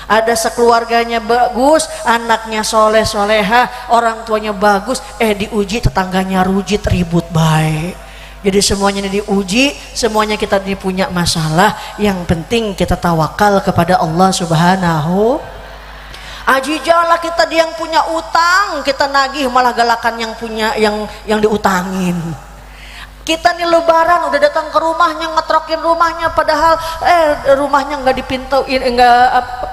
Ada sekeluarganya bagus, anaknya soleh soleha, orang tuanya bagus, diuji tetangganya rujit ribut baik. Jadi semuanya ini diuji, semuanya kita ini punya masalah. Yang penting kita tawakal kepada Allah Subhanahu. Aji jala kita dia yang punya utang, kita nagih malah galakan yang punya yang diutangin. Kita nih lebaran udah datang ke rumahnya, ngetrokin rumahnya, padahal rumahnya nggak dipintuin,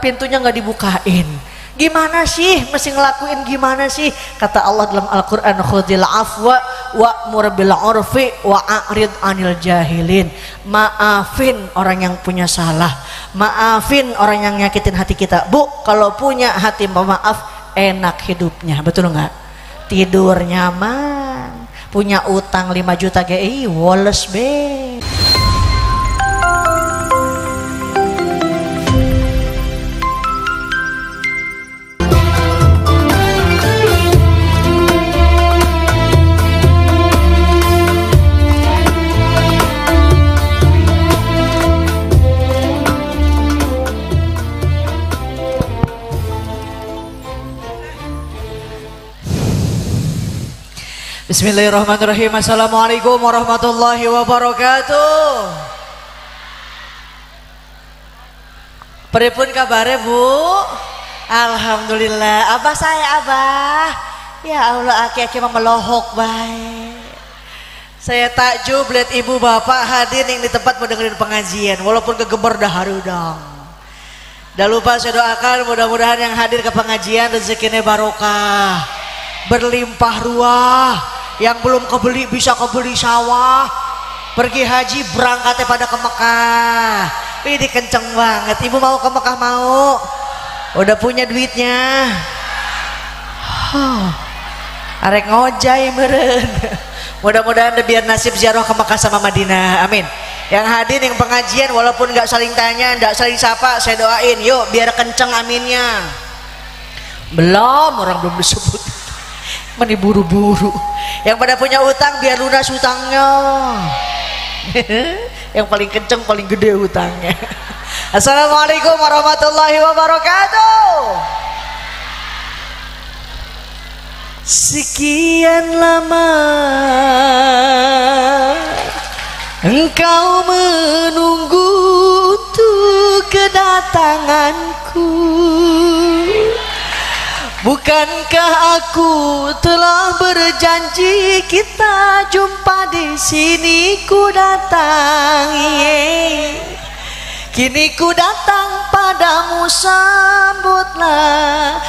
pintunya nggak dibukain. Gimana sih mesti ngelakuin gimana sih? Kata Allah dalam Al-Qur'an, khudhil afwa wa'mur bil 'urfi wa'rid 'anil jahilin. Maafin orang yang punya salah, maafin orang yang nyakitin hati kita. Bu, kalau punya hati pemaaf enak hidupnya, betul nggak? Tidur nyaman, punya utang 5 juta woles be. Bismillahirrahmanirrahim. Assalamualaikum warahmatullahi wabarakatuh. Pripun kabare Bu? Alhamdulillah. Abah saya Abah. Ya Allah, aki-aki mah melohok baik. Saya takjub lihat ibu bapak hadir yang di tempat mendengarin pengajian, walaupun kegeber daharudang. Dah lupa saya doakan mudah-mudahan yang hadir ke pengajian rezekinya barokah, berlimpah ruah. Yang belum kebeli bisa kebeli sawah, pergi haji berangkatnya pada ke Mekah. Ini kenceng banget. Ibu mau ke Mekah? Mau? Udah punya duitnya? Arek ngojay meren. Mudah-mudahan biar nasib ziarah ke Mekah sama Madinah, amin. Yang hadir yang pengajian walaupun nggak saling tanya, nggak saling sapa, saya doain yuk biar kenceng aminnya. Orang belum disebut. Meni buru-buru. Yang pada punya utang biar lunas utangnya. Yang paling kenceng paling gede utangnya. Assalamualaikum warahmatullahi wabarakatuh. Sekian lama engkau menunggu untuk kedatanganku. Bukankah aku telah berjanji kita jumpa di sini? Ku datang, kini ku datang padamu,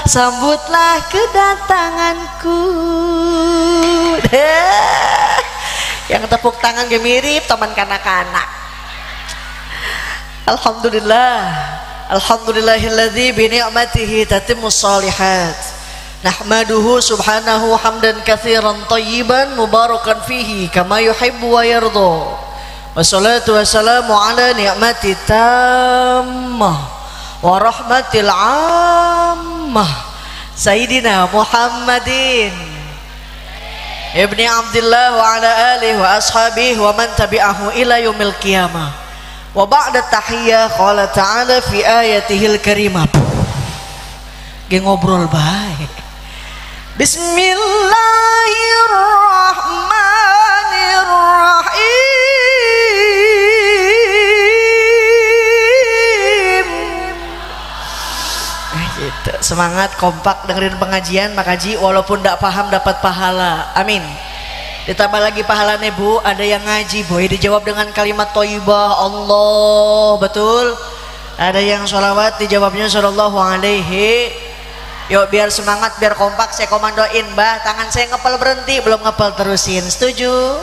sambutlah kedatanganku. Yang tepuk tangan mirip teman kanak-kanak. Alhamdulillah. Alhamdulillahilladzi bi ni'matihi tatimmus shalihat. Nahmaduhu subhanahu hamdan katsiran thayyiban mubarakan fihi kama yuhibbu wa yarda. Wassalatu wassalamu ala ni'mati tammah wa rahmatil ammah Sayyidina Muhammadin ibni Abdillah wa ala alihi wa ashabihi wa man tabi'ahu ila yaumil qiyamah. Wa ba'da tahiyyah qala ta'ala fi ayatihil karimah. Ngobrol baik. Bismillahirrahmanirrahim. Gitu. Semangat kompak dengerin pengajian makaji walaupun tidak paham dapat pahala. Amin. Ditambah lagi pahalanya Bu, ada yang ngaji boy dijawab dengan kalimat thayyibah Allah, betul. Ada yang sholawat dijawabnya sallallahu alaihi. Yuk biar semangat, biar kompak, saya komandoin Mbah, tangan saya ngepel berhenti, belum ngepel terusin. Setuju?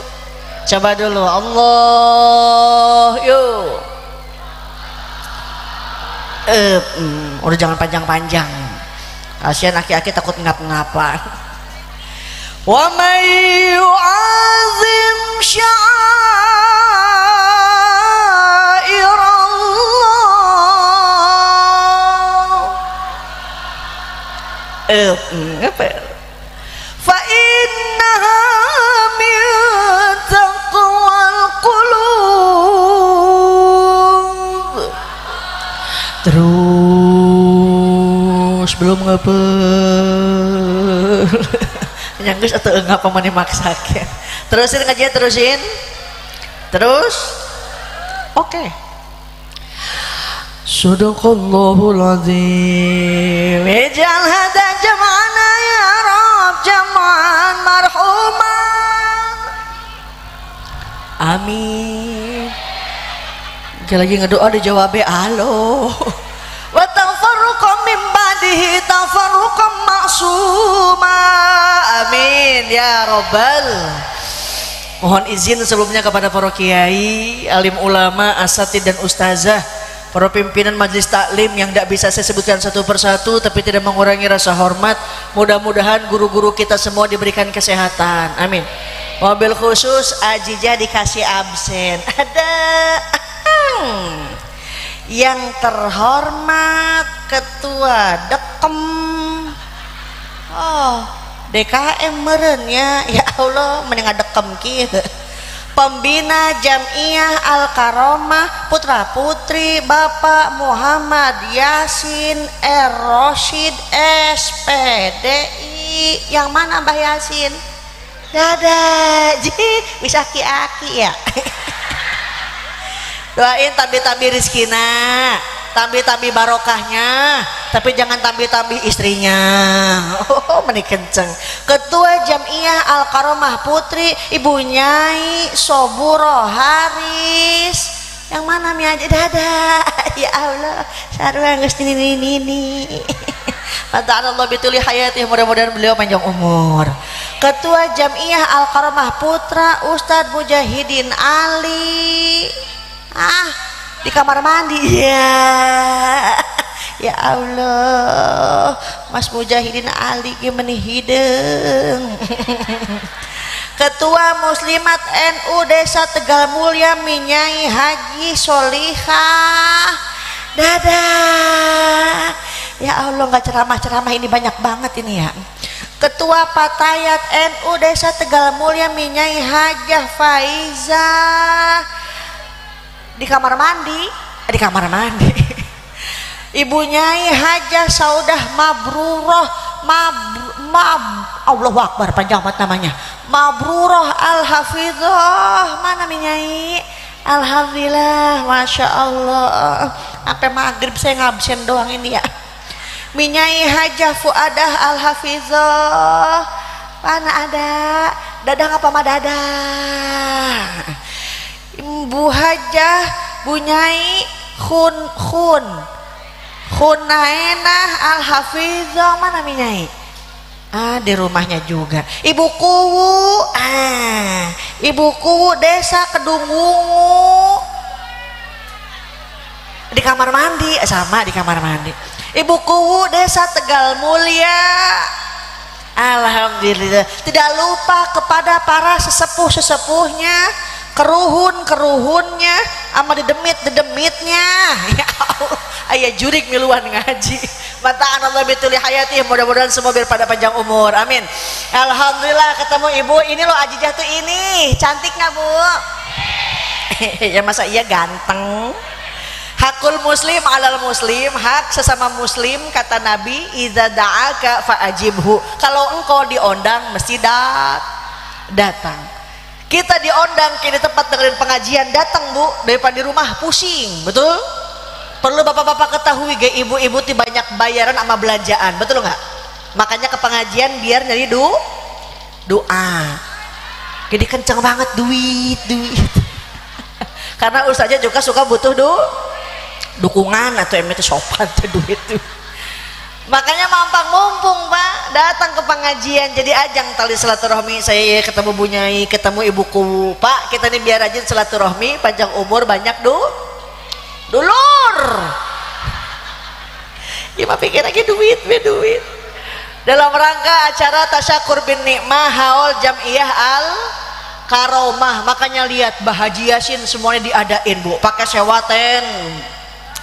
Coba dulu Allah, yuk. Udah jangan panjang-panjang, kasihan aki-aki takut ngap-ngapan. Wa may yu'azim sya'airallah fa innaha min taqwal qulub. Terus angus belum ngepel. Nyanggus atau enggak pemani maksakan. Terusin ngajinya terusin. Terus. Oke. Sadaqallahul azim. Ij'al hada jam'ana ya Rabb jam'an marhuma. Amin. Lagi ngedoa dijawabnya alo. Wa tafarruqam min ba'dihi tafarruqam ma'suma. Amin ya Rabbal. Mohon izin sebelumnya kepada para kiai, alim ulama, asatid dan ustazah, para pimpinan majelis taklim yang tidak bisa saya sebutkan satu persatu tapi tidak mengurangi rasa hormat. Mudah-mudahan guru-guru kita semua diberikan kesehatan. Amin. Mobil khusus Ajijah dikasih absen. Ada yang terhormat Ketua Dekem DKM merenya, ya Allah mending Dekem kieu. Pembina Jam'iyah Al-Karomah Putra Putri Bapak Muhammad Yasin Roshid SPDI. Yang mana Mbah Yasin? Dadah, bisa aki-aki ya. Doain tabi-tabi rizkina, tabi-tabi barokahnya, tapi jangan tabi-tabi istrinya. Meni kenceng. Ketua Jam'iyah Al-Karomah Putri Ibu Nyai Soburo Haris. Yang mana mi aja? Dadah. Ya Allah, sarua geus nini. Mata'anallah bituli hayati, mudah-mudahan beliau panjang umur. Ketua Jam'iyah Al-Karomah Putra Ustadz Mujahidin Ali. Di kamar mandi ya. Ya Allah, Mas Mujahidin Ali gimana hidung. Ketua Muslimat NU Desa Tegal Mulia Minyai Haji Solihah. Dadah. Ya Allah, nggak ceramah-ceramah ini banyak banget ini ya. Ketua Patayat NU Desa Tegal Mulia Minyai Hajah Faiza. Di kamar mandi. Ibu Nyai Hajah Saudah Mabruroh Allahu Akbar, panjang banget namanya. Mabruroh Al-Hafidhah. Mana mi Nyai? Alhamdulillah, Masya Allah. Sampai maghrib saya ngabsen doang ini ya. Mi Nyai Hajah Fuadah Al-Hafidhah. Mana ada? Dadah apa mah dadah? Bu Hajah Bu Nyai Khunainah Al-Hafizah. Mana mi Nyai? Di rumahnya juga. Ibu Kuwu Desa Kedungwungu. Di kamar mandi, sama di kamar mandi. Ibu Kuwu Desa Tegal Mulia. Alhamdulillah. Tidak lupa kepada para sesepuh-sesepuhnya, keruhun-keruhunnya, sama dedemitnya. Ya Allah, ayah jurik miluan ngaji. Mata'anallah bituli hayati, mudah-mudahan semua biar pada panjang umur. Amin. Alhamdulillah ketemu ibu. Ini loh Ajijah tuh ini. Cantik nggak Bu? Ya masa iya ganteng. Hakul muslim alal muslim, hak sesama muslim kata Nabi, idza da'aka fa'ajibhu. Kalau engkau diondang mesti datang. Kita diondang di tempat dengerin pengajian, datang Bu, daripada di rumah pusing. Betul? Perlu bapak-bapak ketahui, ge ibu-ibu ti banyak bayaran sama belanjaan, betul nggak? Makanya ke pengajian biar nyari doa. Jadi kenceng banget duit. Karena ustaznya juga suka butuh dukungan atau itu sopan tuh duit tuh. Makanya mampang mumpung Pak datang ke pengajian, jadi ajang tali silaturahmi. Saya ketemu Bu Nyai, ketemu ibuku. Pak, kita nih biar rajin silaturahmi, panjang umur, banyak dulur. Gimana pikir lagi duit. Dalam rangka acara tasyakur bin nikmah haul Jam'iyah Al-Karomah, makanya lihat Mbah Haji Yasin semuanya diadain Bu, pakai sewa ten,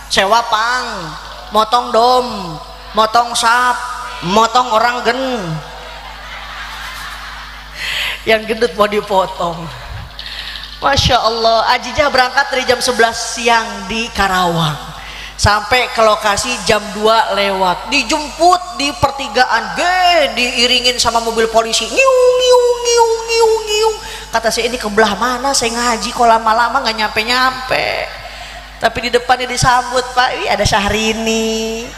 sewa pang, motong dom, motong sap, motong orang yang gendut mau dipotong. Masya Allah. Ajijah berangkat dari jam 11 siang di Karawang. sampai ke lokasi jam 2 lewat, dijemput di pertigaan, diiringin sama mobil polisi, ngiung ngiung ngiung ngiung ngiung. Kata saya, ini ke belah mana, saya ngaji kok lama-lama nggak nyampe-nyampe. Tapi di depannya disambut, Pak, ada Syahrini,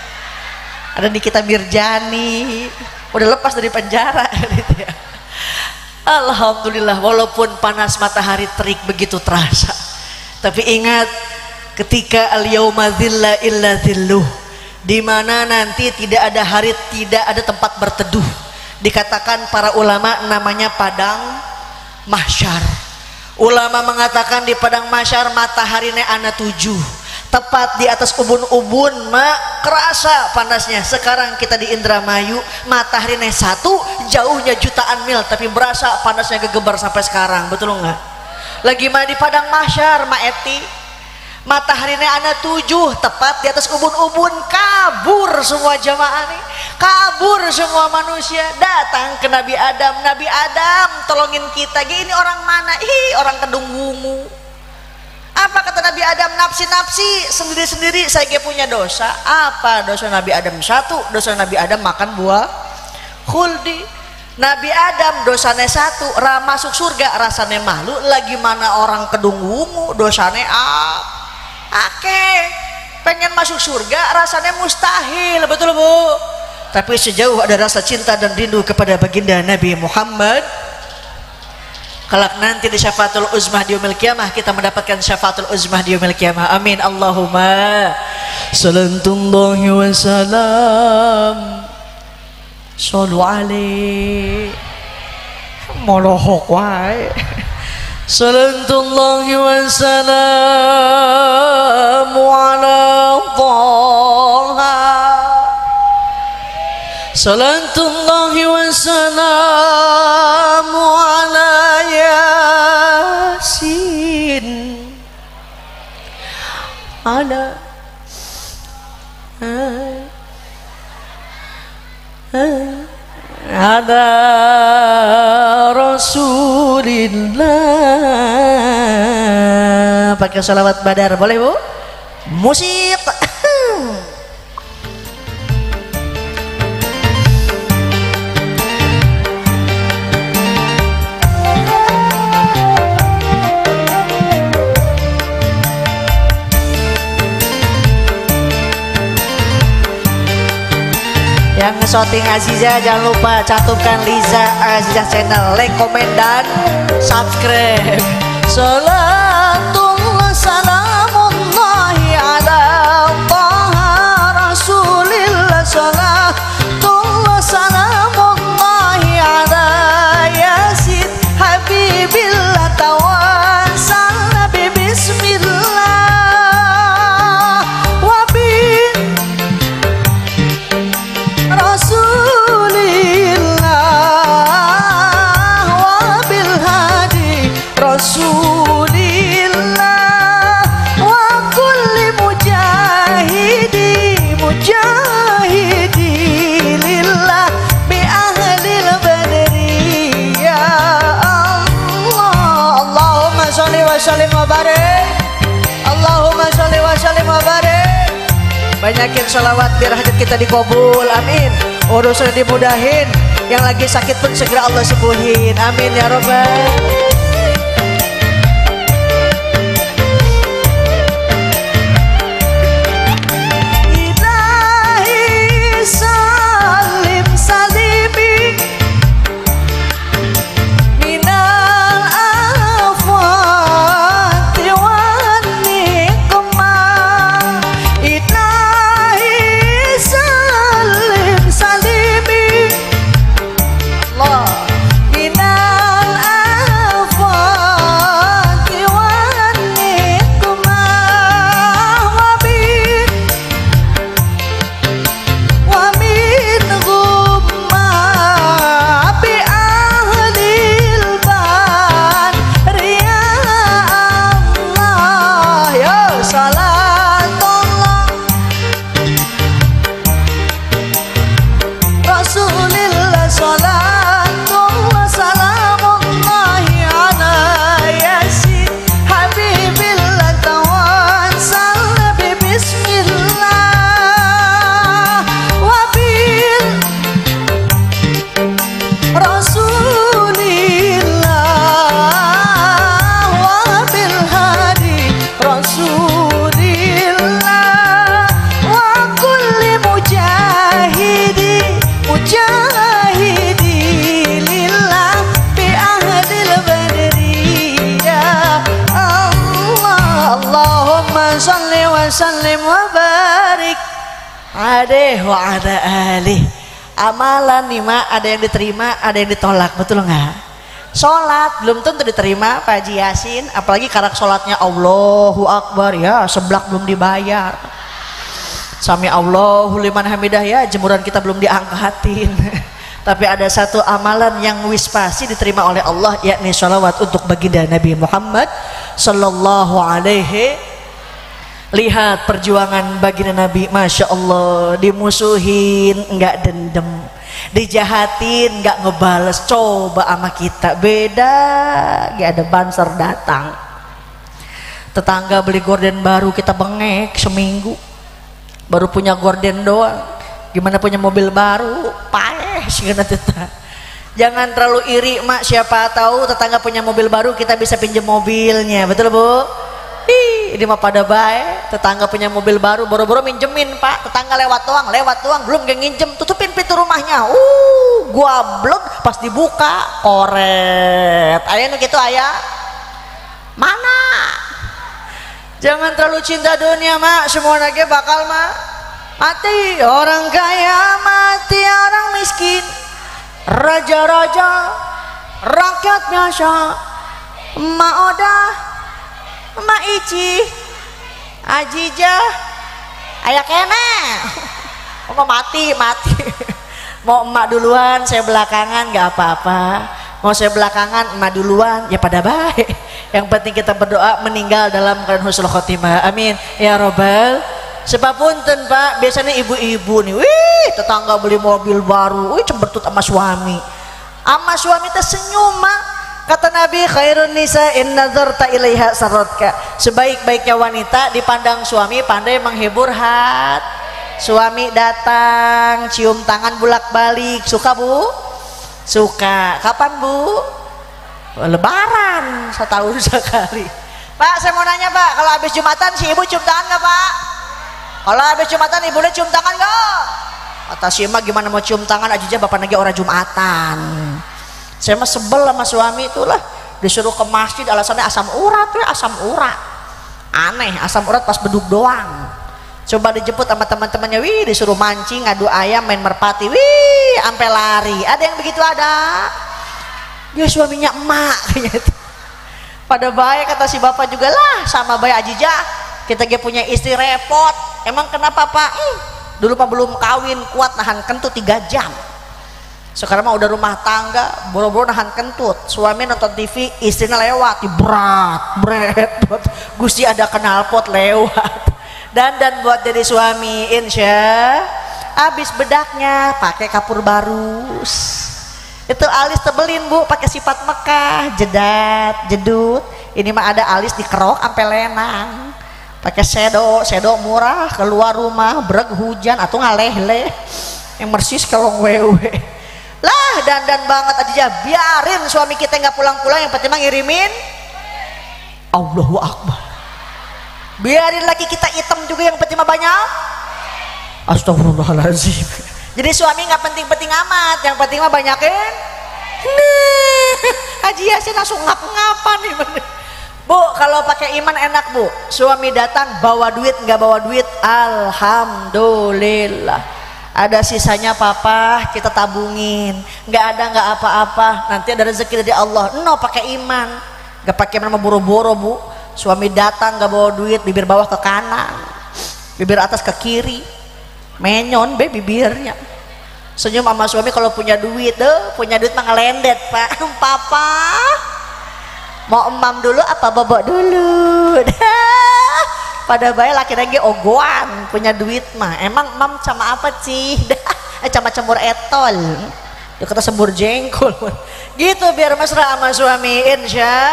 ada Nikita Mirjani, udah lepas dari penjara gitu ya. Alhamdulillah, walaupun panas matahari terik begitu terasa, tapi ingat, ketika al-yauma dzilla illa dzilluh, di mana nanti tidak ada hari, tidak ada tempat berteduh. Dikatakan para ulama namanya padang mahsyar. Ulama mengatakan di padang mahsyar matahari ana 7, tepat di atas ubun-ubun, kerasa panasnya. Sekarang kita di Indramayu, matahari 1, jauhnya jutaan mil, tapi berasa panasnya gegebar sampai sekarang. Betul nggak? Lagi mana di padang mahsyar, Ma Eti? Mataharinya ana 7, tepat di atas ubun-ubun, kabur semua jamaah nih, kabur semua manusia, datang ke Nabi Adam. Nabi Adam, tolongin kita, ini orang mana? Orang Kedung Wungu. Apa kata Nabi Adam? Nafsi-nafsi, sendiri-sendiri, saya punya dosa. Apa dosa Nabi Adam? 1, dosa Nabi Adam makan buah khuldi. Nabi Adam dosanya 1, masuk surga rasanya malu, lagi mana orang Kedung Wungu dosanya pengen masuk surga rasanya mustahil. Betul Bu? Tapi sejauh ada rasa cinta dan rindu kepada baginda Nabi Muhammad, kelak nanti di syafaatul uzmah di yaumil qiyamah, kita mendapatkan syafaatul uzmah di yaumil qiyamah. Amin Allahumma sallallahu wa salam sallu alaihi molohok wae. Sallallahu wa salamu ala Taha, sallallahu wa salamu ala Yasin, ala ada Rasulillah. Pakai salawat badar boleh Bu? Musik. Yang nge-shooting Aziza jangan lupa cantumkan Liza Aziza channel, like, komen, dan subscribe. Salatullah salamullahi ala Taha Rasulillah, salatullah salamullahi ala Yasin Habibillah, tawassal nabi bismillah banyakin sholawat biar hajat kita dikabul. Amin. Urusan dimudahin, yang lagi sakit pun segera Allah sembuhin. Amin ya Rabbal. sallim wa barik alaihi wa ala alihi. Amalan nih mak, ada yang diterima, ada yang ditolak, betul nggak? Sholat belum tentu diterima Pak Haji Yasin, apalagi karak sholatnya Allahu Akbar ya, seblak belum dibayar. Sami Allahu liman hamidah ya, jemuran kita belum diangkatin. Tapi ada satu amalan yang wis pasti diterima oleh Allah, yakni sholawat untuk baginda Nabi Muhammad sallallahu alaihi. Lihat perjuangan baginda Nabi, Masya Allah, dimusuhin nggak dendam, dijahatin nggak ngebales. Coba sama kita beda, nggak ada banser datang. Tetangga beli gorden baru kita bengek seminggu, baru punya gorden doang. Gimana punya mobil baru, paeh sih. Jangan terlalu iri mak, siapa tahu tetangga punya mobil baru kita bisa pinjam mobilnya, betul bu? Ini mah pada baik, tetangga punya mobil baru boro-boro minjemin pak, tetangga lewat doang belum gak nginjem, tutupin pintu rumahnya. Gua blok pas dibuka koret. Ayah nu gitu ayah mana? Jangan terlalu cinta dunia mak, semua lagi bakal mati. Orang kaya mati, orang miskin, raja-raja, rakyat biasa, emak oda, emak ici, ajijah, ayah kene. Mau mati mau emak duluan saya belakangan nggak apa-apa, mau saya belakangan emak duluan ya pada baik. Yang penting kita berdoa meninggal dalam keadaan husnul khotimah, amin ya robbal. Sepapunten pak, biasanya ibu-ibu nih, wih tetangga beli mobil baru, wih cembertut sama suami teh senyum mak. Kata Nabi, khairun nisa in nazarta ilaiha saratka. Sebaik-baiknya wanita dipandang suami pandai menghibur hati. Suami datang cium tangan bolak-balik, suka bu? Suka. Kapan bu? Lebaran setahun sekali. Pak saya mau nanya pak, kalau habis Jumatan si ibu cium tangan nggak pak? Kalau habis Jumatan ibunya cium tangan nggak? Kata si emak gimana mau cium tangan aja bapak lagi orang Jumatan. Saya mah sebel sama suami itulah, disuruh ke masjid alasannya asam urat. Aneh, asam urat pas beduk doang. Coba dijemput sama teman-temannya, wih disuruh mancing, ngadu ayam, main merpati, wih sampai lari. Ada yang begitu ada? Dia suaminya emak kayaknya itu. Pada baik kata si bapak juga lah sama baik ajijah. Kita dia punya istri repot. Emang kenapa pak? Dulu mah belum kawin kuat nahan kentut 3 jam. Sekarang mah udah rumah tangga boro-boro nahan kentut. Suami nonton TV, istrinya lewat berat Gusti ada knalpot lewat. Dan buat jadi suami insya habis bedaknya pakai kapur barus. Itu alis tebelin bu, pakai sifat Mekah, jedat jedut. Ini mah ada alis dikerok sampai lenang, pakai sedo murah, keluar rumah breg hujan atau ngaleh-leh yang mersis kalau wewe lah. Dandan banget aja, biarin suami kita nggak pulang-pulang, yang penting mah ngirimin Allahu Akbar. Biarin lagi kita hitam juga, yang penting mah banyak astagfirullahaladzim. Jadi suami nggak penting-penting amat, yang penting mah banyakin. Haji Yasin langsung ngap-ngapan nih bu. Kalau pakai iman enak bu, suami datang bawa duit nggak bawa duit, alhamdulillah ada sisanya papa kita tabungin, nggak ada nggak apa-apa, nanti ada rezeki dari Allah. No pakai iman, nggak pakai iman boro-boro bu. Suami datang nggak bawa duit, bibir bawah ke kanan, bibir atas ke kiri, menyon be bibirnya. Senyum sama suami kalau punya duit punya duit mah ngelendet pak. Papa mau emam dulu apa bobok dulu? Pada bayi laki lagi ogoan punya duit mah. Emang mam sama apa sih? Sama cembur etol. Dia kata sembur jengkol. Gitu biar mesra sama suami insya.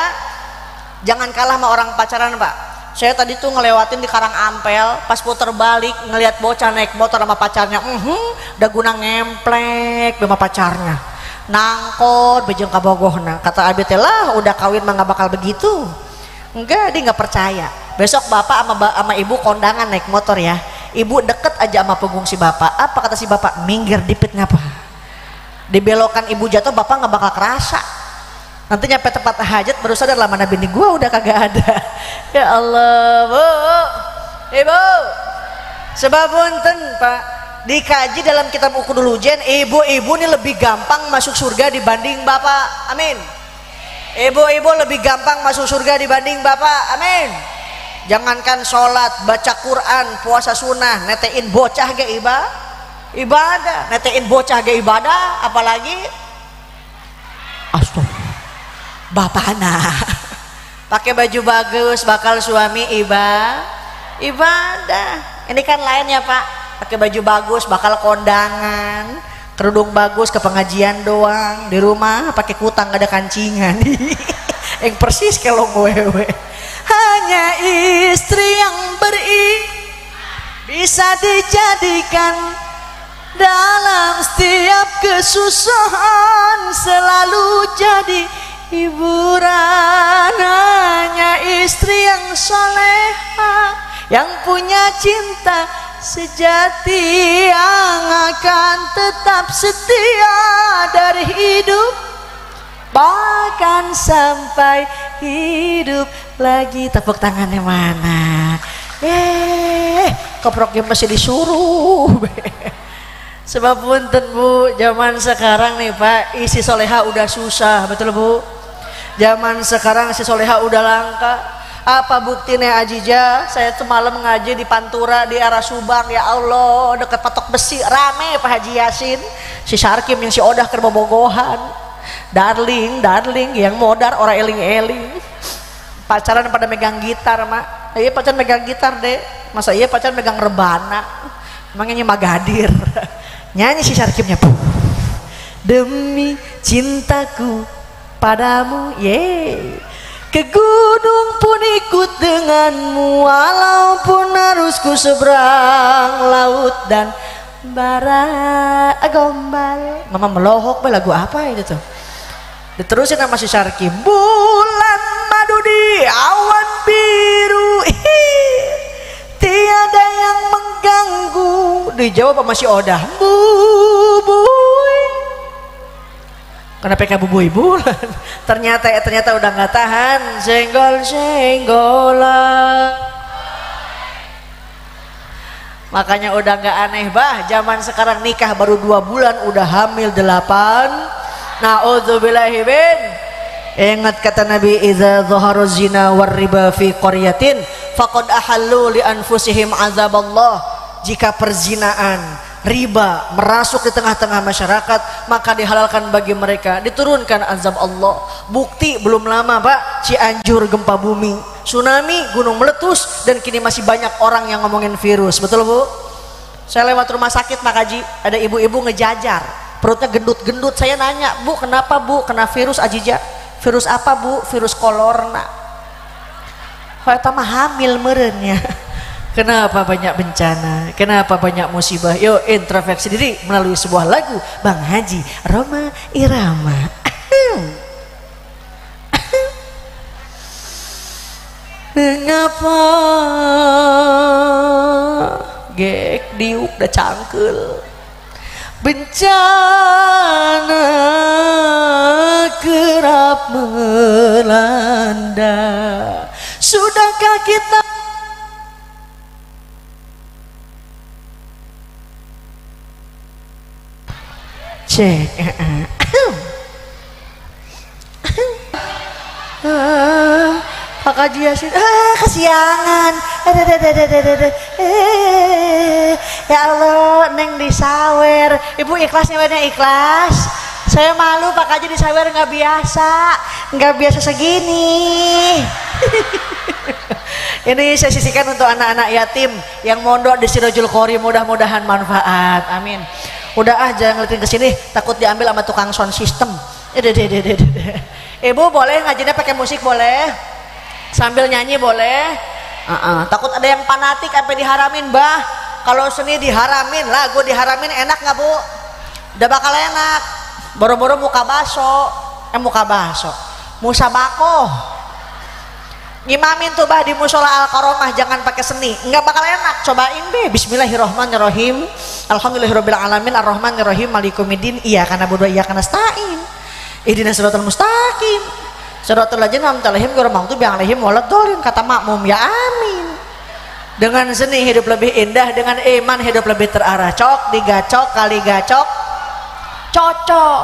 Jangan kalah sama orang pacaran pak. Saya tadi tuh ngelewatin di Karang Ampel, pas puter balik ngelihat bocah naik motor sama pacarnya. Udah guna ngemplek sama pacarnya. Nangkot bejeng kabogohna. Kata abi teh lah udah kawin mah nggak bakal begitu. Enggak, dia nggak percaya. Besok bapak sama ibu kondangan naik motor ya. Ibu deket aja sama punggung si bapak. Apa kata si bapak? Minggir dipit ngapa? Dibelokan ibu jatuh bapak nggak bakal kerasa. Nanti nyampe tempat hajat baru sadar lah mana bini gua udah kagak ada. Ya Allah bu, ibu Sebab wonten Pak, dikaji dalam kitab Uqudul Ujen, ibu-ibu ini lebih gampang masuk surga dibanding bapak. Amin. Ibu-ibu lebih gampang masuk surga dibanding bapak. Amin. Jangankan sholat, baca Quran, puasa sunnah, netein bocah ge ibadah, netein bocah ge ibadah, apalagi astagfirullah bapakna pakai baju bagus bakal suami ibadah. Ini kan lain ya Pak, pakai baju bagus bakal kondangan, kerudung bagus ke pengajian doang, di rumah pakai kutang gak ada kancingan yang persis kalau wewe. Hanya istri yang bisa dijadikan dalam setiap kesusahan, selalu jadi hiburan. Hanya istri yang soleha, yang punya cinta sejati, yang akan tetap setia dari hidup bahkan sampai hidup lagi. Tepuk tangannya mana? Koproknya masih disuruh. Sebab punten Bu, zaman sekarang nih Pak, isi soleha udah susah, betul Bu? Zaman sekarang isi soleha udah langka. Apa buktinya Ajija? Saya tuh malam ngaji di Pantura di arah Subang, ya Allah, deket patok besi rame Pak Haji Yasin, si Sarkim yang si Odah keur bobogohan. Darling yang modar orang eling-eling. Pacaran pada megang gitar mak. Iya pacaran megang gitar deh. Masa iya pacaran megang rebana. Emangnya magadir. Nyanyi si Sarkimnya. Demi cintaku padamu, ke gunung pun ikut denganmu, walaupun harus ku seberang laut dan bara gombal. Mama melohok lagu apa itu tuh? Diterusin sama si Sarkim. Bulan madu di awan biru, tiada yang mengganggu. Dijawab sama si Odah, bubuy. Kenapa kayak bubuy bulan? Ternyata udah nggak tahan, senggol-senggolan. Makanya udah nggak aneh bah, zaman sekarang nikah baru 2 bulan udah hamil 8. Na'udzubillahi min. Ingat kata Nabi, idza dhahara zina war riba fi qaryatin faqad ahallu li anfusihim azaballah. Jika perzinaan, riba merasuk di tengah-tengah masyarakat, maka dihalalkan bagi mereka, diturunkan azab Allah. Bukti belum lama Pak, Cianjur gempa bumi, tsunami, gunung meletus, dan kini masih banyak orang yang ngomongin virus. Betul Bu? Saya lewat rumah sakit Pak Haji, ada ibu-ibu ngejajar, perutnya gendut-gendut. Saya nanya, Bu kenapa Bu? Kena virus Ajija. Virus apa Bu? Virus kolorna. Eta mah hamil merenya. Kenapa banyak bencana? Kenapa banyak musibah? Yuk introspeksi diri melalui sebuah lagu Bang Haji Rhoma Irama. Mengapa gek diuk da cangkel, bencana kerap melanda. Sudahkah kita cek Pak Haji Yasin, kesiangan. Ya Allah, Neng disawer. Ibu ikhlasnya bener ikhlas. Saya malu Pak Haji disawer, nggak biasa segini. Ini saya sisihkan untuk anak-anak yatim yang mondok di Sirajul Qori, mudah-mudahan manfaat. Amin. Udah jangan ngeliatin ke sini, takut diambil sama tukang sound system. Ibu boleh ngajinya pakai musik boleh, sambil nyanyi boleh. Takut ada yang fanatik sampai diharamin bah. Kalau seni diharamin, lagu diharamin, enak nggak Bu? Udah bakal enak. Boro-boro muka baso, musabakoh. Ngimamin tuh bah di musola Al-Karomah, jangan pakai seni, nggak bakal enak. Cobain deh. Bismillahirrahmanirrahim. Alhamdulillahirabbil alamin arrahmanirrahim malikumiddin iyyaka na'budu wa iyyaka nasta'in. Ihdinas siratal mustaqim. Siratal ladzina an'amta 'alaihim ghairil maghdubi 'alaihim waladdallin. Kata makmum ya amin. Dengan seni hidup lebih indah, dengan iman hidup lebih terarah. Cok digacok kali gacok cocok.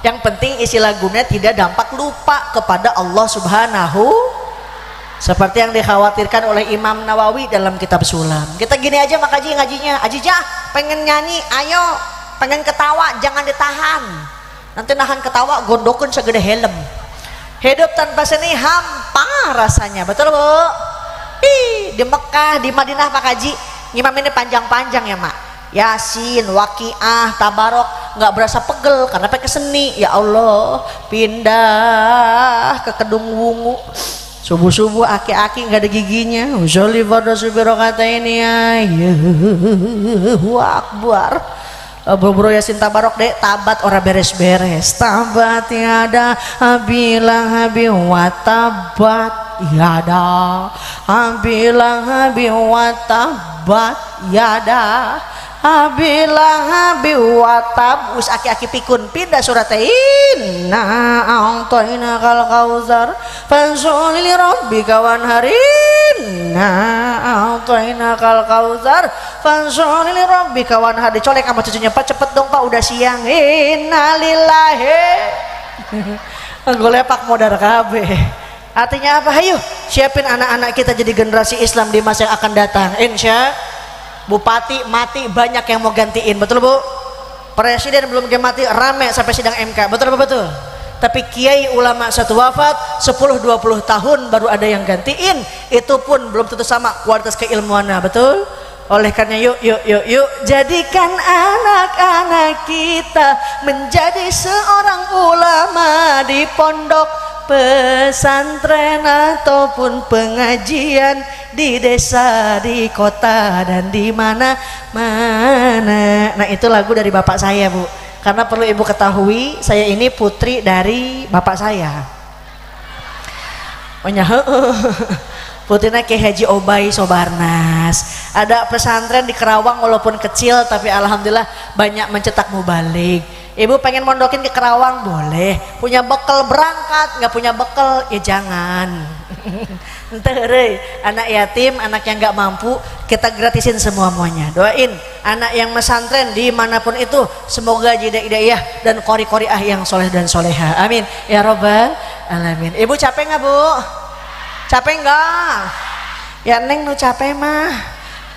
Yang penting isi lagunya tidak dampak lupa kepada Allah Subhanahu, seperti yang dikhawatirkan oleh Imam Nawawi dalam kitab Sulam. Kita gini aja makaji ngajinya, Ajijah pengen nyanyi, ayo, pengen ketawa jangan ditahan, nanti nahan ketawa gondokun segede helm. Hidup tanpa seni hampa rasanya, betul Bu? Di Mekah, di Madinah Pak Haji ngimam ini panjang-panjang ya Mak, Yasin, Waqiah, Tabarok, nggak berasa pegel karena pakai seni. Ya Allah, pindah ke Kedung Wungu, subuh-subuh aki-aki nggak ada giginya, usolli fardhu subirokata ini ya, Akbar. Bro Yasin Tabarok dek, tabat ora beres-beres, tabat tiada bilang habi watabat yada, bilang habi watabat yada, bilang habi watab. Us aki-aki pikun pindah surat inna a'tayna kal kausar fansholi li rabbika wanharin, inna a'tayna kal kausar fansholi li rabbika wanhar. Dicolek sama cucunya, Pak cepet dong Pak udah siang. Innalillahi gue lepak modar KB. Artinya apa? Ayo siapin anak-anak kita jadi generasi Islam di masa yang akan datang. Insya Bupati mati banyak yang mau gantiin, betul Bu? Presiden belum mati rame sampai sidang MK, betul betul. Tapi kiai ulama satu wafat 10-20 tahun baru ada yang gantiin, itu pun belum tentu sama kualitas keilmuannya, betul? Oleh karena yuk jadikan anak-anak kita menjadi seorang ulama di pondok pesantren ataupun pengajian di desa, di kota, dan di mana-mana. Nah itu lagu dari bapak saya Bu, karena perlu ibu ketahui saya ini putri dari bapak saya. Putrinya Ki Haji Obai Sobarnas. Ada pesantren di Kerawang walaupun kecil tapi alhamdulillah banyak mencetak mubalik. Ibu pengen mondokin ke Kerawang boleh, punya bekal berangkat, nggak punya bekal ya jangan. Entere, anak yatim, anak yang nggak mampu kita gratisin semuanya. Doain anak yang pesantren dimanapun itu semoga hidayah dan qori-qoriah yang soleh dan soleha. Amin ya robbal alamin. Ibu capek nggak Bu? Capek nggak? Ya Neng nu capek mah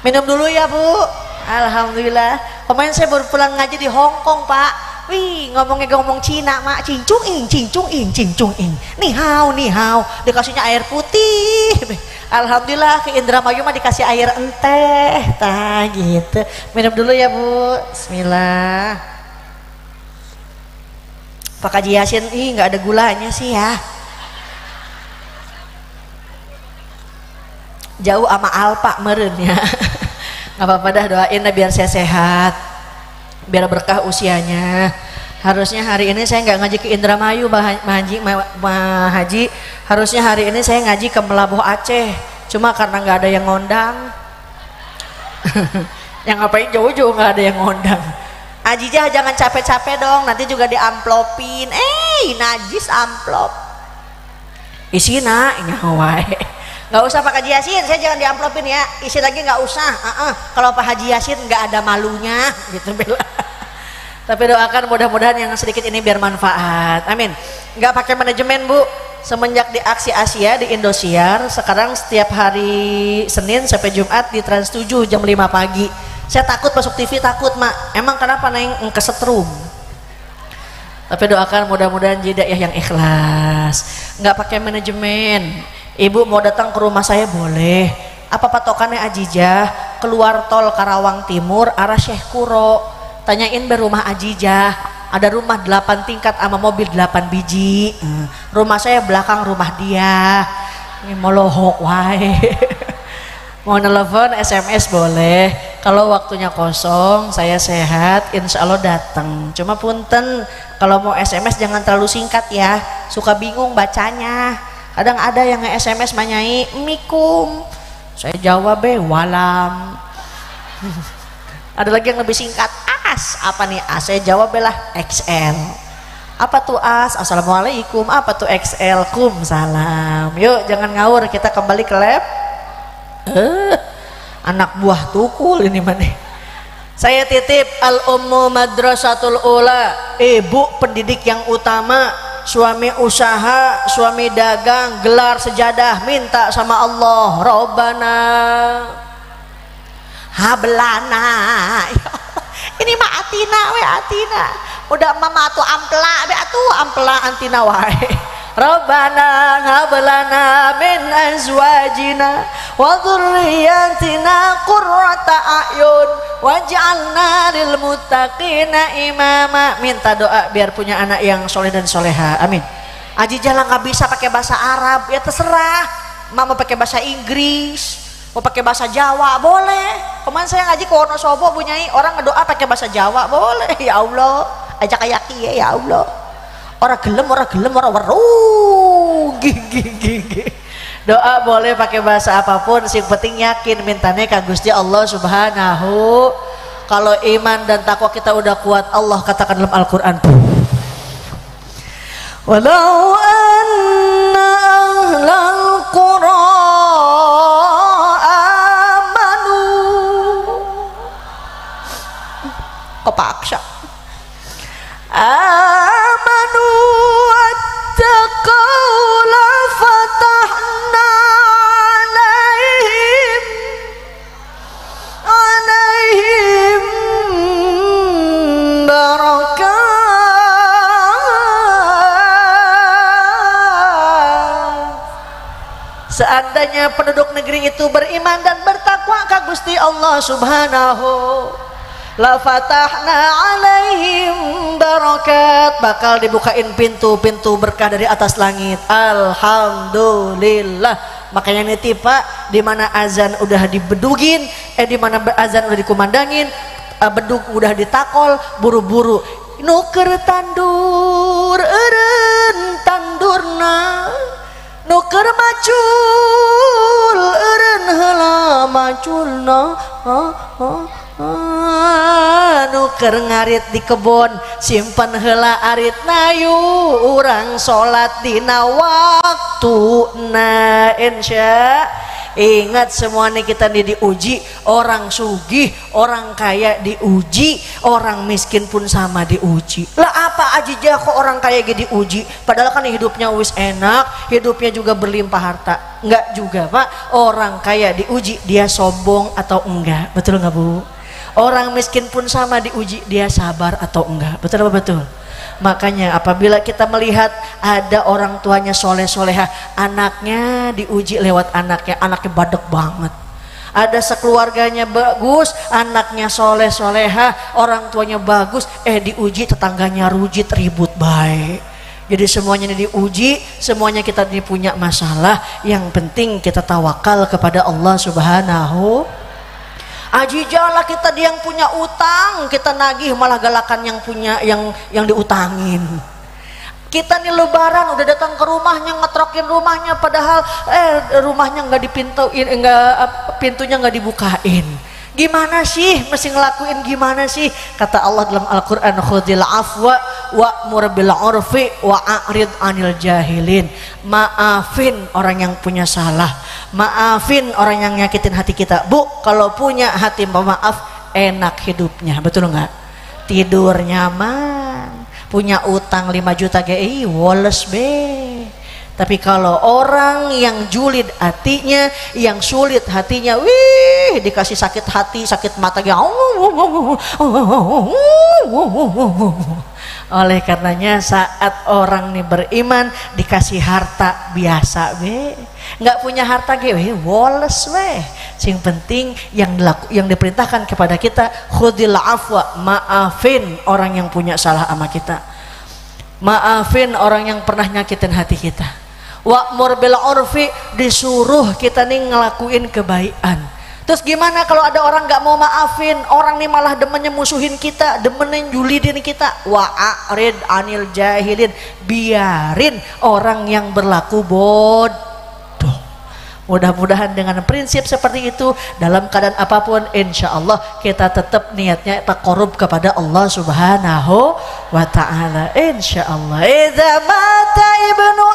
minum dulu ya Bu. Alhamdulillah. Kemarin saya baru pulang ngaji di Hong Kong Pak. Wih, ngomong Cina mak, cincung ing, ni hao, dikasihnya air putih. Alhamdulillah ke Indramayu mah dikasih air enteh, tah gitu. Minum dulu ya Bu. Bismillah. Pak Haji Yasin, nggak ada gulanya sih ya. Jauh ama alpa meren ya. Nggak apa-apa dah, doain biar saya sehat, biar berkah usianya. Harusnya hari ini saya nggak ngaji ke Indramayu Pak Haji, harusnya hari ini saya ngaji ke Melabuh Aceh, cuma karena nggak ada yang ngondang. Yang ngapain jauh-jauh nggak ada yang ngondang. Ajijah jangan capek-capek dong, nanti juga diamplopin. Najis amplop isina nyawai. Nggak usah Pak Haji Yasin, saya jangan diamplopin ya, isi lagi nggak usah. Kalau Pak Haji Yasin nggak ada malunya gitu bela. Tapi doakan mudah-mudahan yang sedikit ini biar manfaat. Amin. Nggak pakai manajemen Bu, semenjak di Aksi Asia di Indosiar, sekarang setiap hari Senin sampai Jumat di Trans 7 jam 5 pagi. Saya takut masuk TV, takut mak. Emang kenapa Neng? Kesetrum. Tapi doakan mudah-mudahan jeda ya yang ikhlas. Nggak pakai manajemen. Ibu mau datang ke rumah saya boleh. Apa patokannya Ajijah? Keluar tol Karawang Timur arah Syekh Kuro. Tanyain berumah Ajijah. Ada rumah 8 tingkat sama mobil 8 biji. Rumah saya belakang rumah dia. Ini molohok wae. Mau nelfon SMS boleh. Kalau waktunya kosong saya sehat insya Allah datang. Cuma punten kalau mau SMS jangan terlalu singkat ya, suka bingung bacanya. Kadang ada yang nge-SMS manyai mikum, saya jawab walam. Ada lagi yang lebih singkat, as. Apa nih as? Saya jawab lah XL. Apa tuh as? Assalamualaikum. Apa tuh XL? Kum salam. Yuk jangan ngawur, kita kembali ke lab. anak buah tukul ini mana. Saya titip al-ummu madrasatul ula, ibu pendidik yang utama, suami usaha, suami dagang, gelar sejadah, minta sama Allah, Robbana hablana. Ini mah atina we atina. Udah mama tuh ampela be atuh ampela antina wae. Rabbana hablana min azwajina wa dzurriyyatina qurrata a'yun waj'alna lil muttaqina imama. Minta doa biar punya anak yang soleh dan soleha, amin. Aji jalan nggak bisa pakai bahasa Arab, ya terserah. Mama pakai bahasa Inggris, mau pakai bahasa Jawa boleh. Kemarin saya ngaji ke Wonosobo bunyai orang ngedoa pakai bahasa Jawa boleh. Ya Allah, ajak ayaki ya Allah. Orang gelem orang weruh gigi. Doa boleh pakai bahasa apapun, sing penting yakin mintanya ka Gusti Allah Subhanahu. Kalau iman dan takwa kita udah kuat, Allah katakan dalam Al-Qur'an, walau anna ahlal qura amanu, kepaksa amanu wattaqau la fatahna alaihim barakat. Seandainya penduduk negeri itu beriman dan bertakwa ka Gusti Allah Subhanahu, la fatahna alaihim barakat, bakal dibukain pintu-pintu berkah dari atas langit. Alhamdulillah. Makanya nitip Pak, di mana azan udah dibedugin, di mana azan udah dikumandangin, bedug udah ditakol, buru-buru nuker tandur eureun tandurna, nuker macul eureun heula maculna, nuker ngarit di kebon simpen heula arit nayu, urang salat dina waktuna. Insya ingat semuanya kita diuji, orang sugih, orang kaya diuji, orang miskin pun sama diuji. Lah apa aja kok orang kaya gitu diuji, padahal kan hidupnya wis enak, hidupnya juga berlimpah harta. Enggak juga Pak, orang kaya diuji dia sombong atau enggak, betul nggak Bu? Orang miskin pun sama diuji, dia sabar atau enggak, betul apa betul? Makanya apabila kita melihat ada orang tuanya soleh soleha, anaknya diuji lewat anaknya badek banget. Ada sekeluarganya bagus, anaknya soleh soleha, orang tuanya bagus, diuji tetangganya rujit ribut baik. Jadi semuanya diuji, semuanya kita punya masalah. Yang penting kita tawakal kepada Allah Subhanahu. Aji jala kita dia yang punya utang, kita nagih malah galakan yang punya yang diutangin. Kita nih lebaran udah datang ke rumahnya, ngetrokin rumahnya, padahal rumahnya nggak dipintuin, pintunya nggak dibukain. Gimana sih mesti ngelakuin gimana sih? Kata Allah dalam Al-Qur'an, khudhil afwa wa'mur bil 'urfi wa'rid 'anil jahilin. Maafin orang yang punya salah, maafin orang yang nyakitin hati kita. Bu, kalau punya hati pemaaf enak hidupnya, betul nggak? Tidur nyaman, punya utang 5 juta woles be. Tapi kalau orang yang julid hatinya, yang sulit hatinya, wih, dikasih sakit hati, sakit mata, oleh karenanya saat orang nih beriman dikasih harta biasa be, nggak punya harta woles weh. Sing penting yang diperintahkan kepada kita, khudil afwa, maafin orang yang punya salah sama kita, maafin orang yang pernah nyakitin hati kita. Wa'mur bil 'urfi, disuruh kita nih ngelakuin kebaikan. Terus gimana kalau ada orang nggak mau maafin, orang nih malah demennya musuhin kita, demennya julidin kita? Wa'rid 'anil jahilin, biarin orang yang berlaku bodoh. Mudah-mudahan dengan prinsip seperti itu, dalam keadaan apapun, insya Allah kita tetap niatnya taqarrub kepada Allah Subhanahu wa ta'ala. Insya Allah. Idza mata ibnu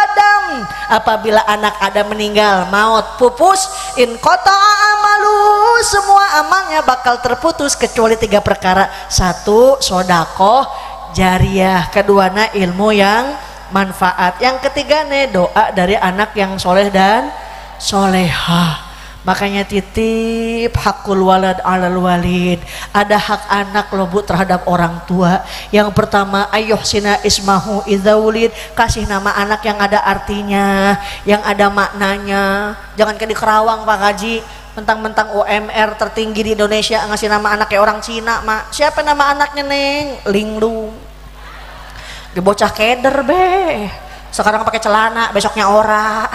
Adam, apabila anak Adam meninggal, maut, pupus, in qata'a amalu, semua amalnya bakal terputus kecuali 3 perkara. 1, sodakoh jariah. Kedua, ilmu yang manfaat. Yang ketiga doa dari anak yang soleh dan solehah. Makanya titip hakul walad alal walid. Ada hak anak loh Bu terhadap orang tua. Yang pertama, ayyuhsina ismahu idza wulid, kasih nama anak yang ada artinya, yang ada maknanya. Jangan kayak di Kerawang Pak Haji, mentang-mentang UMR tertinggi di Indonesia ngasih nama anak kayak orang Cina, Mak. Siapa nama anaknya, Neng? Linglung. Dia bocah keder be. Sekarang pakai celana, besoknya ora.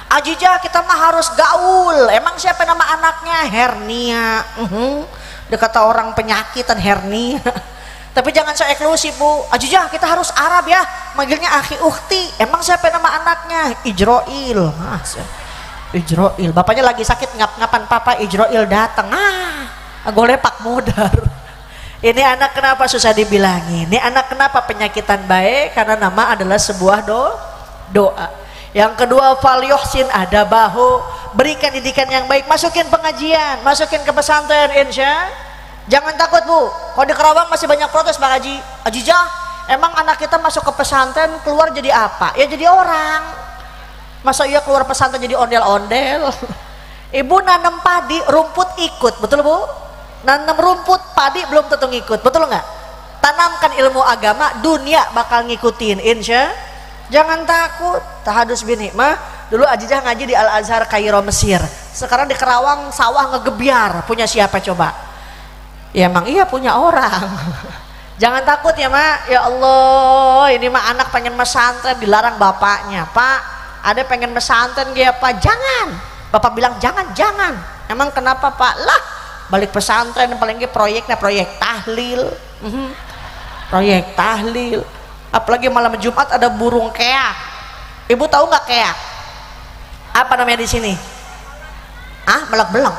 Ajija, kita mah harus gaul. Emang siapa nama anaknya? Hernia. Dia kata orang penyakitan hernia. Tapi jangan so eksklusif Bu. Ajija, kita harus Arab ya. Manggilnya akhi ukhti. Emang siapa nama anaknya? Ijroil. Ijroil. Bapaknya lagi sakit ngap-ngapan papa Ijroil datang. Golepak mudar. Ini anak kenapa susah dibilangin? Ini anak kenapa penyakitan baik? Karena nama adalah sebuah doa. Yang kedua, fal yuhsin adabahu, berikan didikan yang baik, masukin pengajian, masukin ke pesantren insya. Jangan takut Bu, kalau di Kerawang masih banyak protes Pak Haji. Ajijah, emang anak kita masuk ke pesantren keluar jadi apa? Ya jadi orang. Masa iya keluar pesantren jadi ondel-ondel? Ibu nanam padi, rumput ikut, betul Bu? Nanam rumput, padi belum tentu ngikut, betul nggak? Tanamkan ilmu agama, dunia bakal ngikutin insya. Jangan takut. Tahadus bin Hikmah dulu Ajijah ngaji di Al Azhar Kairo Mesir. Sekarang di Kerawang sawah ngegebiar. Punya siapa coba? Ya emang iya punya orang. Jangan takut ya Mak. Ya Allah, ini mah anak pengen pesantren dilarang bapaknya. Pak, ada pengen pesantren dia Pak? Jangan. Bapak bilang jangan. Emang kenapa Pak? Lah, balik pesantren paling proyeknya proyek tahlil. Proyek tahlil. Apalagi malam Jumat ada burung keak. Ibu tahu nggak keak? Apa namanya di sini? Melek beleng.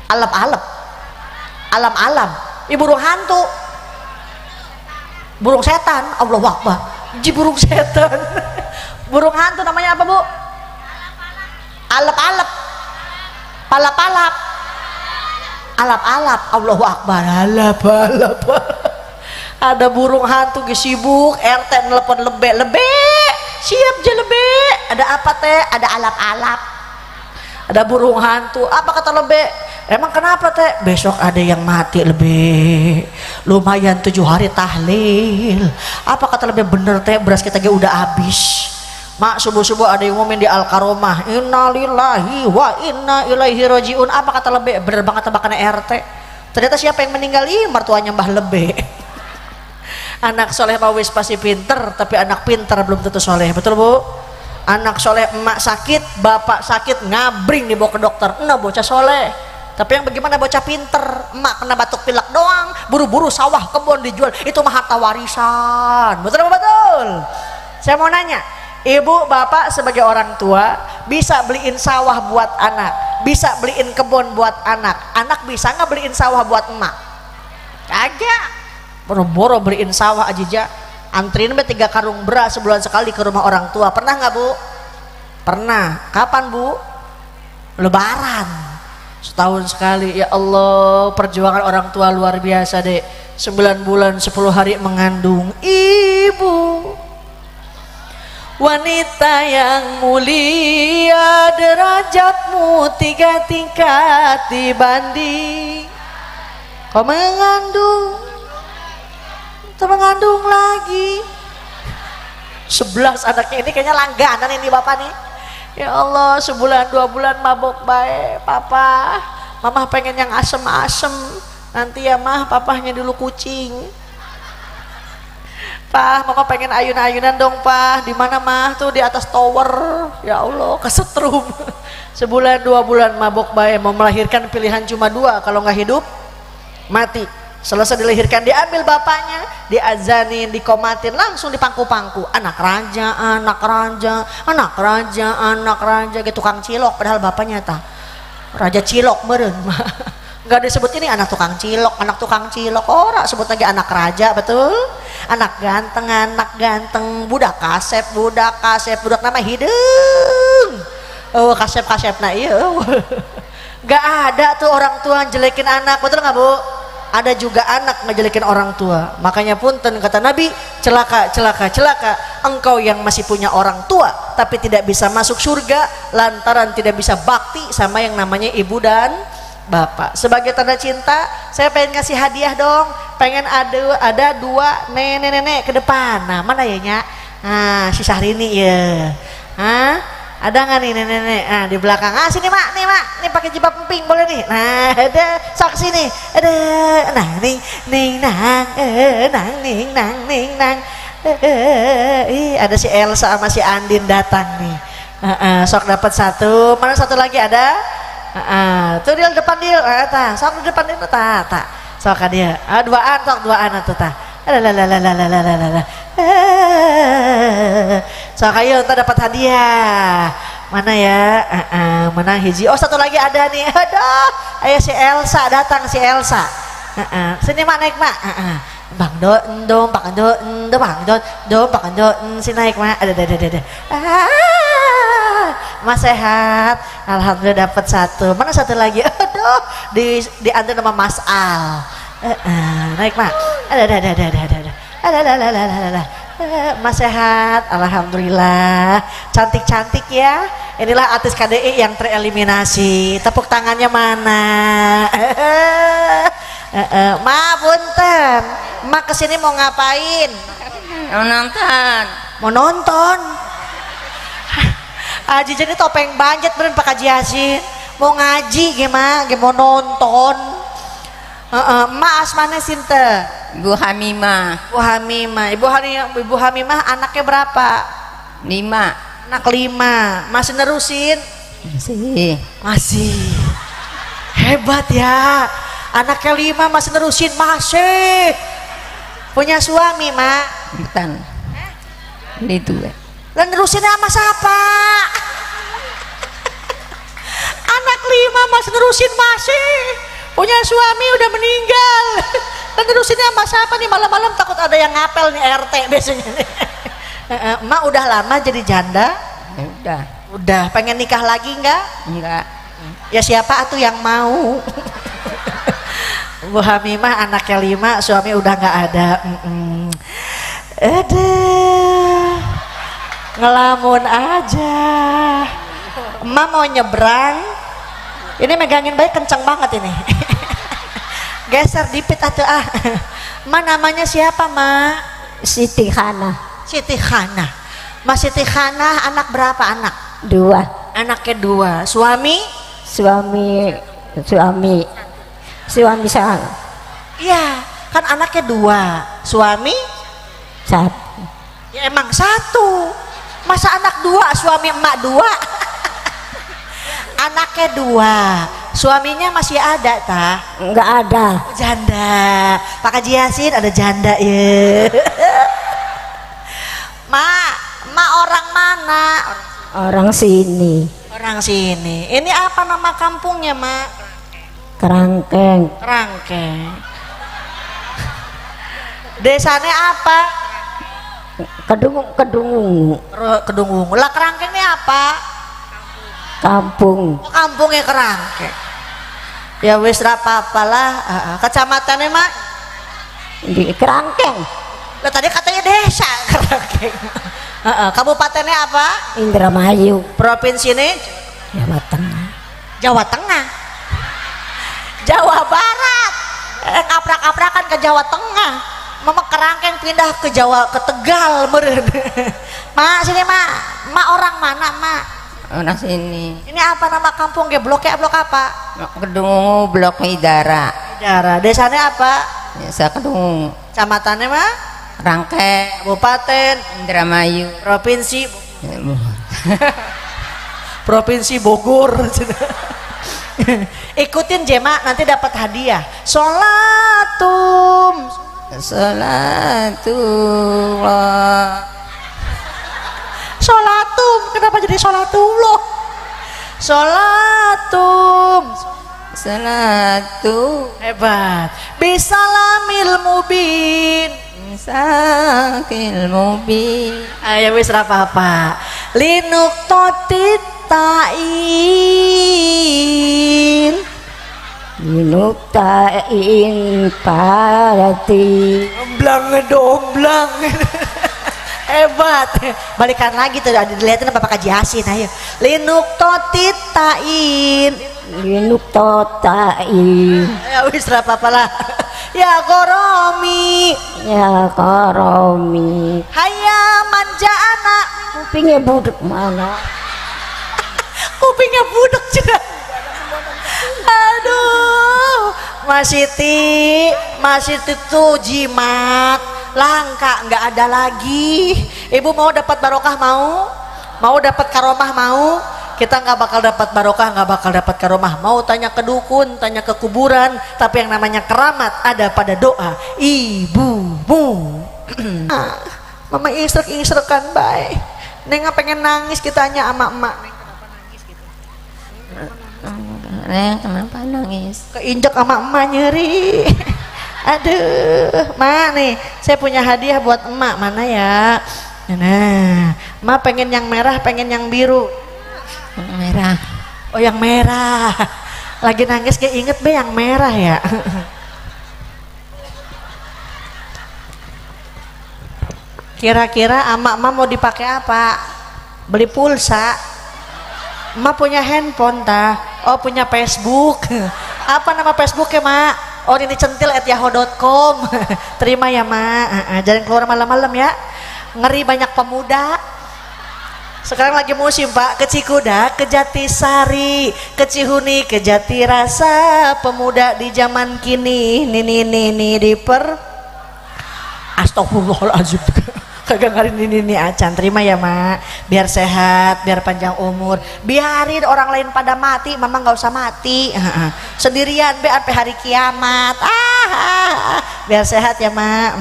Alap-alap. Alam-alam. Ibu burung hantu. Burung setan. Allahu Akbar. Burung setan. Burung hantu namanya apa Bu? Alap-alap. Palap-palap. Alap-alap. Allahu Akbar. Alap-alap. Ada burung hantu sibuk RT nelpon lebe siap je lebe. Ada apa teh? Ada alap-alap. Ada burung hantu. Apa kata lebe? Emang kenapa teh? Besok ada yang mati lebe, lumayan 7 hari tahlil. Apa kata lebe? Bener teh, beras kita udah habis. Mak, subuh-subuh ada yang ngomongin di Al-Karomah, innalillahi wa inna ilaihi rajiun. Apa kata lebe? Bener banget tebakannya RT. Ternyata siapa yang meninggal? Mertuanya Mbah Lebe. Anak soleh wis pasti pinter, tapi anak pinter belum tentu soleh, betul Bu? Anak soleh emak sakit, bapak sakit, ngabring dibawa ke dokter, bocah soleh. Tapi yang bagaimana bocah pinter, emak kena batuk pilek doang, buru-buru sawah kebun dijual, itu mah harta warisan, betul betul? Saya mau nanya, ibu bapak sebagai orang tua bisa beliin sawah buat anak, bisa beliin kebun buat anak bisa nggak beliin sawah buat emak? Kagak. Boro-boro beliin sawah Ajijah, antriin 3 karung beras sebulan sekali ke rumah orang tua. Pernah nggak Bu? Pernah. Kapan Bu? Lebaran. Setahun sekali. Ya Allah, perjuangan orang tua luar biasa deh. 9 bulan 10 hari mengandung ibu, wanita yang mulia, derajatmu 3 tingkat dibanding kau mengandung lagi 11 anaknya. Ini kayaknya langganan ini bapak nih. Ya Allah, sebulan 2 bulan mabok baik papa. Mama pengen yang asem-asem. Nanti ya mah papahnya dulu kucing. Pak, mama pengen ayun-ayunan dong Pak. Di mana mah? Tuh di atas tower. Ya Allah, kesetrum. Sebulan 2 bulan mabok baik. Mau melahirkan pilihan cuma 2. Kalau nggak hidup mati. Selesai dilahirkan diambil bapaknya, diazanin, dikomatin, langsung dipangku-pangku. Anak raja, anak raja, anak raja, anak raja, gitu tukang cilok. Padahal bapaknya raja cilok meren. Nggak disebut ini anak tukang cilok. Ora sebut lagi anak raja, betul? Anak ganteng, budak kasep, budak nama hidung. Oh kasep nah iya. Gak ada tuh orang tua jelekin anak, betul nggak Bu? Ada juga anak ngejelekin orang tua. Makanya punten kata Nabi, celaka, celaka, celaka engkau yang masih punya orang tua tapi tidak bisa masuk surga lantaran tidak bisa bakti sama yang namanya ibu dan bapak. Sebagai tanda cinta, saya pengen ngasih hadiah dong. Pengen ada dua nenek-nenek ke depan. Nah, mana ya Nya? Nah, si Syahrini ya. Ada nggak nih nenek-nenek? Nah, di belakang. Sini mak, nih pakai jilbab emping boleh nih. Nah, ada sok sini, ada. Nah, ning nang, ada si Elsa sama si Andin datang nih. Sok dapat satu. Mana satu lagi ada? Tuh dia depan dia. Sok di depan dia. Sok dia. Duaan, sok duaan tuh tah. So kayo kita dapat hadiah. Mana ya? Menang hiji. Oh satu lagi ada nih. Aduh, ayo si Elsa datang si Elsa. Sini mak naik mak. Bang dong, Pak dong, Pak si naik mak. Ada. Mas sehat. Alhamdulillah dapat satu. Mana satu lagi? Aduh, diantar sama Mas Al. Naik mak. Ada. Mas sehat, alhamdulillah, cantik-cantik ya. Inilah artis KDI yang tereliminasi. Tepuk tangannya mana? Ma punten, ma kesini mau ngapain? Mau nonton. Aji jadi topeng banjet beren Pak Haji Yasin. Mau ngaji gimana? Mau nonton. Ma asmane sinten? Ibu Hamimah. Ibu Hamimah anaknya berapa? 5. Anak 5. Masih nerusin? Masih. Hebat ya. Anaknya 5 masih nerusin, masih. Punya suami, Mak? Bukan. Itu. Lah nerusinnya sama siapa? Anak 5 masih nerusin, masih. Punya suami udah meninggal. Dan terusinnya sama siapa nih, malam-malam takut ada yang ngapel nih RT biasanya nih. Emak udah lama jadi janda? Ya, udah. Pengen nikah lagi enggak? Enggak. Ya siapa atuh yang mau? Bu Hamimah anaknya 5, suami udah nggak ada. Ngelamun aja. Emak mau nyebrang. Ini megangin baik kenceng banget ini. Geser dipit atuh Ma namanya siapa Ma? Siti Khana. Siti Khana. Mas Siti Khana anak berapa anak? 2. Anaknya 2. Suami? Suami sang. Iya, kan anaknya 2. Suami? 1. Ya emang 1. Masa anak 2, suami emak 2? Anaknya 2. Suaminya masih ada tah? Enggak ada. Janda. Pak Haji Yasin ada janda ya. Ma orang mana? Orang sini. Orang sini. Ini apa nama kampungnya, Ma? Kerangkeng. Desanya apa? Kedungung. Lah Kerangkeng ini apa? Kampung. Kampungnya Kerangkeng. Ya wis ra apa-apalah. Kecamatannya Mak? Di Kerangkeng. Lah tadi katanya desa Kerangkeng. Kabupatennya apa? Indramayu. Provinsi ini? Jawa Tengah. Jawa Barat. Ngaprak-aprakan ke Jawa Tengah. Mama Kerangkeng pindah ke Jawa, ke Tegal meureun. Ma sini Ma orang mana Ma? Orang sini. Ini apa nama kampung ge? Blok apa? Kedungu, Blok Idara. Desanya apa? Desa Kedungu. Kecamatannya mah? Rangkeng. Kabupaten Indramayu. Provinsi Bogor. Ikutin Jema nanti dapat hadiah. Sholatum. Sholatum. Kenapa jadi sholatullah? Sholatum. Hebat. Bisalamil mubin. Sakil mubin. Ayo wis ra apa-apa. Linuk totit tain Linuktain parati domblang domblang hebat. Balikan lagi tuh, dilihatin Bapak Kaji Hasin. Ayo linuktotitain Linuktotain ya wis apa lah. Ya koromi ya karomi haya manja anak kupingnya budek mana kupingnya budek juga. Aduh Mas Siti tuh jimat langka, nggak ada lagi. Ibu mau dapat barokah, mau dapat karomah, mau? Kita nggak bakal dapat barokah, nggak bakal dapat karomah. Mau tanya ke dukun, tanya ke kuburan, tapi yang namanya keramat ada pada doa ibumu. Mama isrek-isrekan baik. Neng pengen nangis, kita tanya sama emak. Neng kenapa nangis? Keinjak sama emak nyeri. Aduh, Mak nih, saya punya hadiah buat emak. Mana ya? Nah, emak pengen yang merah, pengen yang biru. Merah. Oh, yang merah. Lagi nangis kayak inget be yang merah ya. Kira-kira emak mau dipakai apa? Beli pulsa. Emak punya handphone tah. Oh, punya Facebook. Apa nama Facebook ya, Mak? Oh, ini centil@yahoo.com. Terima ya, Mak. Jangan keluar malam-malam ya. Ngeri banyak pemuda. Sekarang lagi musim, Pak, ke Cikuda, ke Jatisari, ke Cihuni, ke Jatirasa. Pemuda di zaman kini ini Astagfirullahaladzim. Kagak ngarin ini acan. Terima ya, Mak. Biar sehat, biar panjang umur. Biarin orang lain pada mati, Mama nggak usah mati. Sendirian be sampai hari kiamat. Biar sehat ya, Mak.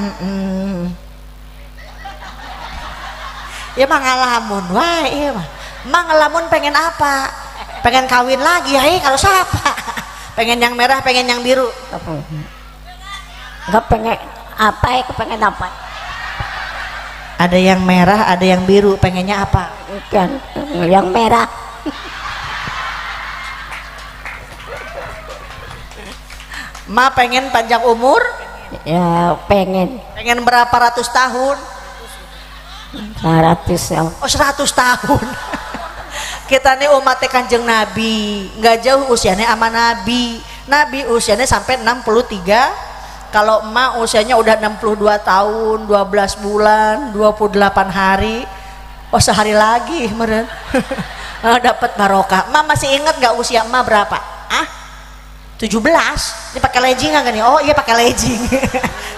Ya mah ngalamun, wah iya mah. Emang ngalamun pengen apa? Pengen kawin lagi ya, kalau siapa? Pengen yang merah, pengen yang biru. nggak pengen apa ya, kepengen apa? Ada yang merah, ada yang biru. Pengennya apa? Kan yang merah. Ma pengen panjang umur? Ya pengen. Pengen berapa ratus tahun? 100 ya. Oh 100 tahun. Kita nih umat Kanjeng Nabi, nggak jauh usianya sama Nabi. Nabi usianya sampai 63. Kalau emak usianya udah 62 tahun, 12 bulan, 28 hari. Oh sehari lagi meren. Dapat barokah. Emak masih ingat nggak usia emak berapa? 17. Ini pakai legging nggak nih? Oh iya pakai legging.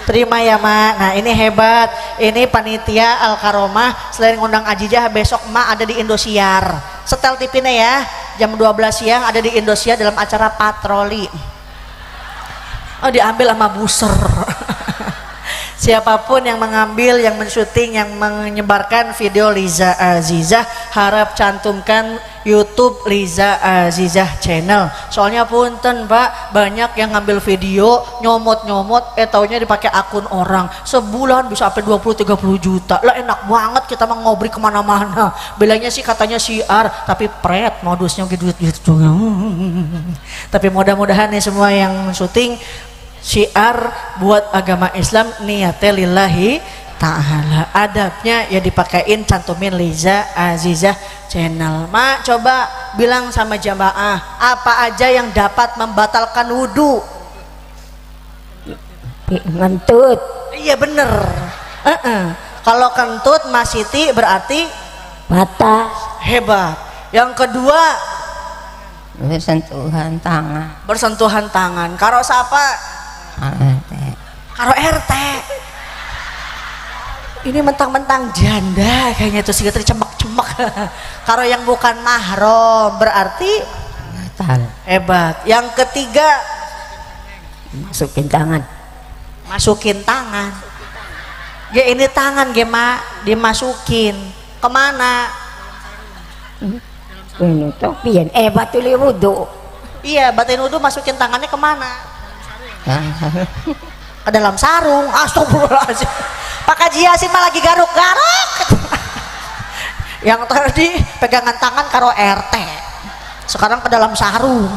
Terima ya, Mak. Nah ini hebat. Ini panitia Al Karomah selain ngundang Ajijah, besok Mak ada di Indosiar. Setel TV-nya ya. Jam 12 siang ada di Indosiar dalam acara patroli. Oh diambil sama buser. Siapapun yang mengambil, yang mensyuting, yang menyebarkan video Liza Azizah, harap cantumkan YouTube Liza Azizah channel. Soalnya punten Pak, banyak yang ngambil video nyomot-nyomot, taunya dipakai akun orang. Sebulan bisa sampai 20-30 juta. Lah enak banget kita mau ngobrik kemana-mana. Bilangnya sih katanya siar, tapi pret modusnya gitu. Tapi mudah-mudahan nih semua yang syuting syiar buat agama Islam, niatnya lillahi ta'ala. Adabnya ya dipakein, cantumin Liza Azizah channel. Mak coba bilang sama jamaah apa aja yang dapat membatalkan wudhu. Ngentut. Iya bener. Kalau kentut Mas Siti berarti Batas. hebat. Yang kedua Bersentuhan tangan. bersentuhan tangan. Karo siapa? Karo RT. Ini mentang-mentang janda kayaknya tuh sih cemek-cemek. Karo yang bukan mahram berarti Batal. hebat. Yang ketiga Masukin tangan. masukin tangan. Ge ini tangan ge mak dimasukin kemana? Ini tuh pian. Batul wudu. Iya batin wudhu masukin tangannya kemana? Ke dalam sarung. Astagfirullahaladzim. Pak Haji Yasin mah lagi garuk-garuk. Yang tadi pegangan tangan karo RT, sekarang ke dalam sarung.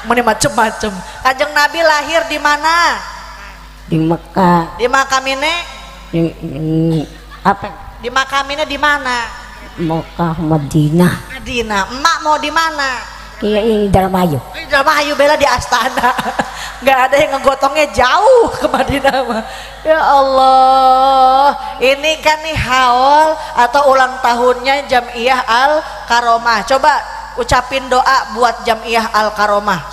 Meni macem-macem. Kanjeng Nabi lahir di mana? Di Mekah. Di makamine? Apa? Di makamine di mana? Mekah, Madinah. Madinah. Emak mau di mana? Iya, ini Indramayu. Indramayu, bela di Astana. Nggak ada yang ngegotongnya jauh ke Madinah mah. Ya Allah, ini kan nih haul atau ulang tahunnya Jam'iyah Al Karomah. Coba ucapin doa buat Jam'iyah Al Karomah.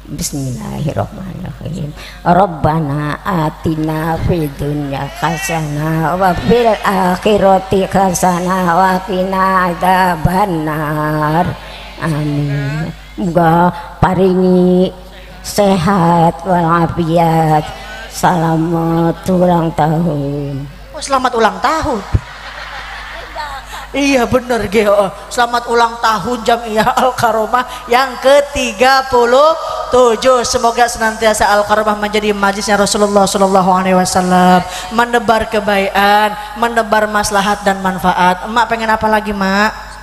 Bismillahirrahmanirrahim. Rabbana atina fid dunya hasanah wa fil akhirati hasanah wa qina adzabannar. Amin. Muga paringi sehat walafiat. Selamat ulang tahun. Oh, selamat ulang tahun. Iya bener Geo. Selamat ulang tahun Jam'iyah Al Karomah yang ke-37. Semoga senantiasa Al Karomah menjadi majlisnya Rasulullah Sallallahu Alaihi Wasallam, menebar kebaikan, menebar maslahat dan manfaat. Emak pengen apa lagi, Mak?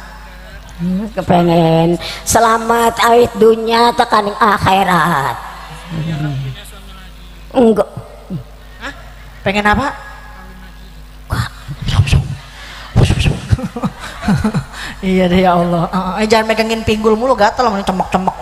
Kepengen selamat awit dunia tekaning akhirat. Enggak. Hah? Pengen apa? Iya deh ya Allah. Jangan megangin pinggul mulu, gatel mau cemek-cemek.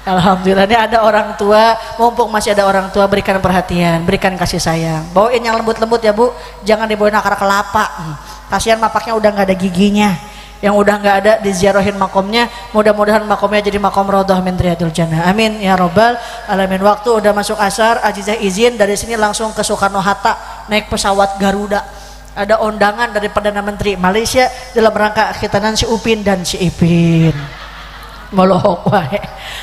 Alhamdulillah ini ada orang tua, mumpung masih ada orang tua, berikan perhatian, berikan kasih sayang. Bawain yang lembut-lembut ya Bu, jangan dibawain akar kelapa. Kasihan mapaknya udah nggak ada giginya. Yang udah nggak ada diziarahin makomnya, mudah-mudahan makomnya jadi makom raudhah min riyadil jannah. Amin ya robbal alamin. Waktu udah masuk asar, Ajizah izin dari sini langsung ke Soekarno Hatta naik pesawat Garuda. Ada undangan dari Perdana Menteri Malaysia dalam rangka khitanan si Upin dan si Ipin. Molohok wae.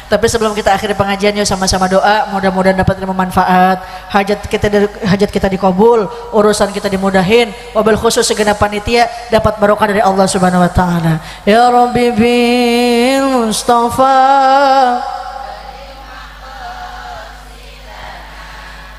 Tapi sebelum kita akhiri pengajian, yuk sama-sama doa, mudah-mudahan dapat ilmu manfaat, hajat kita dikabul, urusan kita dimudahin, wabil khusus segenap panitia dapat barokah dari Allah Subhanahu wa taala. Ya Rabbi bil Mustafa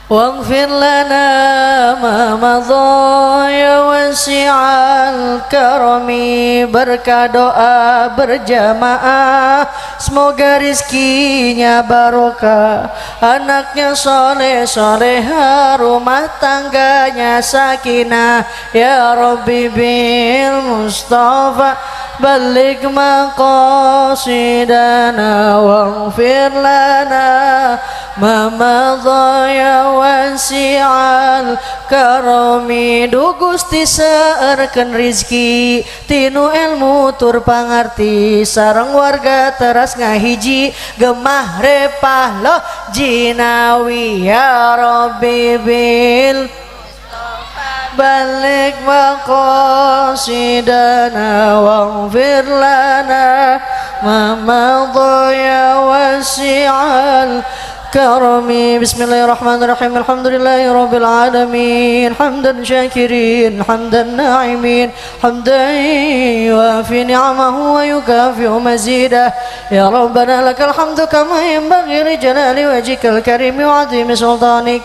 waghfir lana ma madha ya wasi'al karami. Berkah doa berjamaah, semoga rizkinya barokah, anaknya soleh soleha, rumah tangganya sakinah. Ya Rabbi bil Mustafa balik maqasidana waghfir lana ma madha ya wasi'al karami. Du Gusti seerkeun rizki tinu ilmu tur pangarti, sareng warga teras ngahiji gemah repah loh jinawi. Ya Rabbi bil balik maqasidana waghfir lana ma madha ya wasi'al karami. Bismillahirrahmanirrahim. Alhamdulillahi rabbil alamin, hamdan syakirin, hamdan na'imin, hamdan yuafi ni'amahu wa yukafi'u mazidah. Ya Rabbana lakal hamdu kama yanbaghi li jalali wajhikal karim wa 'azimi sultanik.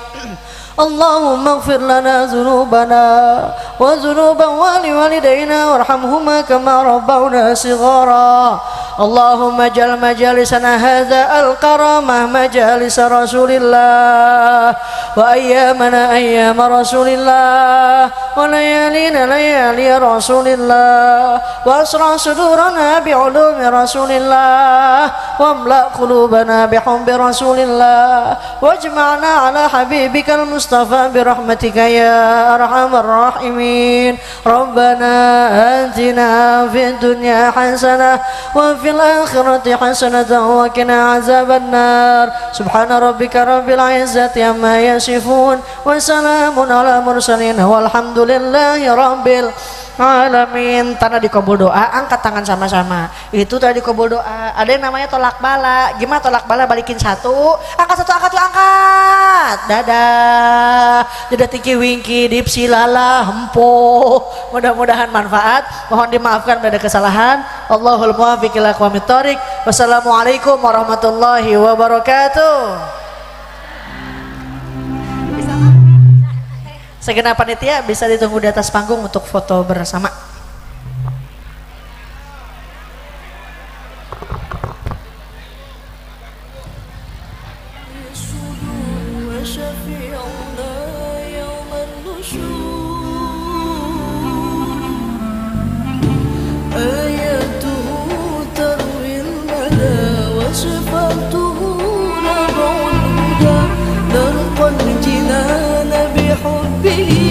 Allahumma ighfir lana dhunubana wa dhunuba walidayna warhamhuma kama rabbawna shighara. Allahumma jal majalisana hadha al-karamah majalis Rasulillah wa ayyamana ayyama Rasulillah wa layalina layali Rasulillah wa asra sudurana bi'ulumi Rasulillah wa amla qulubana bihubbi Rasulillah wajma'na ala habibikal Mustafa birahmatika ya arhamar rahimin. Rabbana atina fid dunya hasanah wa fil akhirati hasanatan wa qina azabannar. Subhana rabbika rabbil izzati amma yasifun wa salamun ala mursalin walhamdulillahi rabbil alamin. Tanah dikabul doa, angkat tangan sama-sama. Itu tadi dikabul doa. Ada yang namanya tolak bala. Gimana tolak bala? Balikin satu, angkat satu, angkat tuh, angkat. Dadah. Dadah tinggi wingki, dipsi lala, hempo. Mudah-mudahan manfaat. Mohon dimaafkan pada kesalahan. Allahul muwaffiq ila aqwamit thoriq. Wassalamualaikum warahmatullahi wabarakatuh. Segenap panitia bisa ditunggu di atas panggung untuk foto bersama. وصفاته نبع الهدى نرقى الجنان بحبه